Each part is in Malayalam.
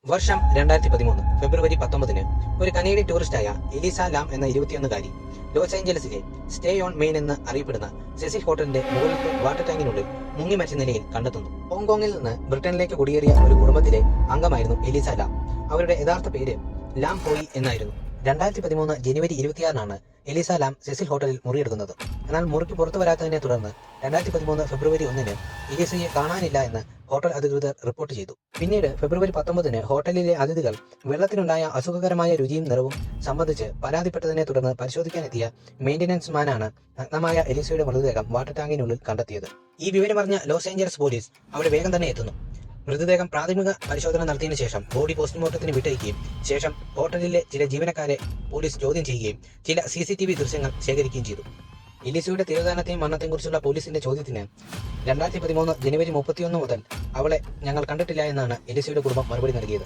വർഷം 2013 ഫെബ്രുവരി 19 ഒരു കനേഡിയൻ ടൂറിസ്റ്റായ എലിസ ലാം എന്ന 21-കാരി ലോസ് ഏഞ്ചലസിലെ സ്റ്റേ ഓൺ മെയിൻ എന്ന് അറിയപ്പെടുന്ന സെസിൽ ഹോട്ടലിന്റെ മുകളിലത്തെ വാട്ടർ ടാങ്കിനുള്ളിൽ മുങ്ങി മരിച്ച നിലയിൽ കണ്ടെത്തുന്നു. ഹോങ്കോങ്ങിൽ നിന്ന് ബ്രിട്ടനിലേക്ക് കുടിയേറിയ ഒരു കുടുംബത്തിലെ അംഗമായിരുന്നു എലിസ ലാം. അവരുടെ യഥാർത്ഥ പേര് ലാം ഹോയി എന്നായിരുന്നു. 2013 ജനുവരി 26-നാണ് എലിസ ലാം സെസിൽ ഹോട്ടലിൽ മുറിയെടുക്കുന്നത്. എന്നാൽ മുറിക്ക് പുറത്തു വരാത്തതിനെ തുടർന്ന് 2013 ഫെബ്രുവരി 1 എലിസയെ കാണാനില്ല എന്ന് ഹോട്ടൽ അധികൃതർ റിപ്പോർട്ട് ചെയ്തു. പിന്നീട് ഫെബ്രുവരി 19 ഹോട്ടലിലെ അതിഥികൾ വെള്ളത്തിനുണ്ടായ അസുഖകരമായ രുചിയും നിറവും സംബന്ധിച്ച് പരാതിപ്പെട്ടതിനെ തുടർന്ന് പരിശോധിക്കാനെത്തിയ മെയിന്റനൻസ് മാനാണ് നഗ്നമായ എലിസയുടെ മൃതദേഹം വാട്ടർ ടാങ്കിനുള്ളിൽ കണ്ടെത്തിയത്. ഈ വിവരമറിഞ്ഞ ലോസ് ഏഞ്ചലസ് പോലീസ് അവിടെ വേഗം തന്നെ എത്തുന്നു. മൃതദേഹം പ്രാഥമിക പരിശോധന നടത്തിയതിനു ശേഷം ബോഡി പോസ്റ്റ്മോർട്ടത്തിന് വിട്ടയക്കുകയും ശേഷം ഹോട്ടലിലെ ചില ജീവനക്കാരെ പോലീസ് ചോദ്യം ചെയ്യുകയും ചില CCTV ദൃശ്യങ്ങൾ ശേഖരിക്കുകയും ചെയ്തു. എലിസയുടെ തിരോധാനത്തെയും മരണത്തെയും കുറിച്ചുള്ള പോലീസിന്റെ ചോദ്യത്തിന് 2013 ജനുവരി 31 മുതൽ അവളെ ഞങ്ങൾ കണ്ടിട്ടില്ല എന്നാണ് എലിസയുടെ കുടുംബം മറുപടി നൽകിയത്.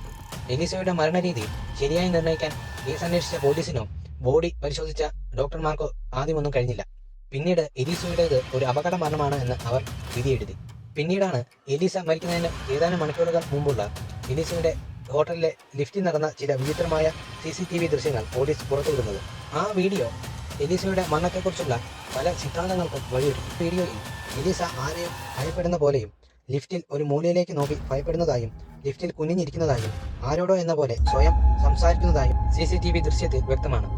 എലിസയുടെ മരണരീതി ശരിയായി നിർണ്ണയിക്കാൻ കേസ് അന്വേഷിച്ച പോലീസിനോ ബോഡി പരിശോധിച്ച ഡോക്ടർമാർക്കോ ആദ്യമൊന്നും കഴിഞ്ഞില്ല. പിന്നീട് എലിസയുടേത് ഒരു അപകട മരണമാണ് എന്ന് അവർ വിധിയെഴുതി. പിന്നീടാണ് എലിസ മരിക്കുന്നതിന് ഏതാനും മണിക്കൂറുകൾ മുമ്പുള്ള എലിസയുടെ ഹോട്ടലിലെ ലിഫ്റ്റിൽ നടന്ന ചില വിചിത്രമായ CCTV ദൃശ്യങ്ങൾ പോലീസ് പുറത്തുവിടുന്നത്. ആ വീഡിയോ എലിസയുടെ മരണത്തെക്കുറിച്ചുള്ള പല സിദ്ധാന്തങ്ങൾക്കും വഴിയൊരുക്കി. വീഡിയോയിൽ എലിസ ആരെയും ഭയപ്പെടുന്ന പോലെയും ലിഫ്റ്റിൽ ഒരു മൂലയിലേക്ക് നോക്കി ഭയപ്പെടുന്നതായും ലിഫ്റ്റിൽ കുനിഞ്ഞിരിക്കുന്നതായും ആരോടോ എന്ന പോലെ സ്വയം സംസാരിക്കുന്നതായും CCTV ദൃശ്യത്തിൽ വ്യക്തമാണ്.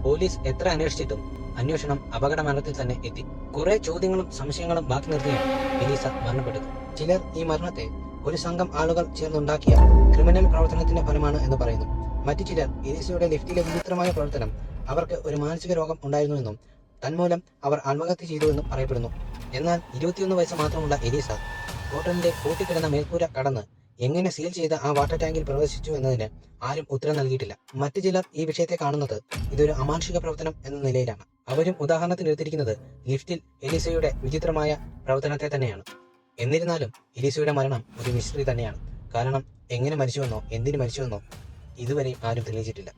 പോലീസ് എത്ര അന്വേഷിച്ചിട്ടും അന്വേഷണം അപകട മരണത്തിൽ തന്നെ എത്തി. കുറെ ചോദ്യങ്ങളും സംശയങ്ങളും ബാക്കി നിർത്തിയാണ് എലിസ മരണപ്പെട്ടത്. ചിലർ ഈ മരണത്തെ ഒരു സംഘം ആളുകൾ ചേർന്നുണ്ടാക്കിയ ക്രിമിനൽ പ്രവർത്തനത്തിന്റെ ഫലമാണ് എന്ന് പറയുന്നു. മറ്റു ചിലർ എലിസയുടെ ലിഫ്റ്റിലെ വിചിത്രമായ പ്രവർത്തനം അവർക്ക് ഒരു മാനസിക രോഗം ഉണ്ടായിരുന്നുവെന്നും തന്മൂലം അവർ ആത്മഹത്യ ചെയ്തുവെന്നും പറയപ്പെടുന്നു. എന്നാൽ 21 വയസ്സ് മാത്രമുള്ള എലിസ ഹോട്ടലിന്റെ പൂട്ടിക്കിടന്ന മേൽക്കൂര കടന്ന് എങ്ങനെ സീൽ ചെയ്ത ആ വാട്ടർ ടാങ്കിൽ പ്രവേശിച്ചു എന്നതിന് ആരും ഉത്തരം നൽകിയിട്ടില്ല. മറ്റു ചിലർ ഈ വിഷയത്തെ കാണുന്നത് ഇതൊരു അമാനുഷിക പ്രവർത്തനം എന്ന നിലയിലാണ്. അവരും ഉദാഹരണത്തിന് എടുത്തിരിക്കുന്നത് ലിഫ്റ്റിൽ എലിസയുടെ വിചിത്രമായ പ്രവർത്തനത്തെ തന്നെയാണ്. എന്നിരുന്നാലും എലിസയുടെ മരണം ഒരു മിസ്റ്ററി തന്നെയാണ്. കാരണം എങ്ങനെ മരിച്ചുവെന്നോ എന്തിനു മരിച്ചുവെന്നോ ഇതുവരെ ആരും തെളിയിച്ചിട്ടില്ല.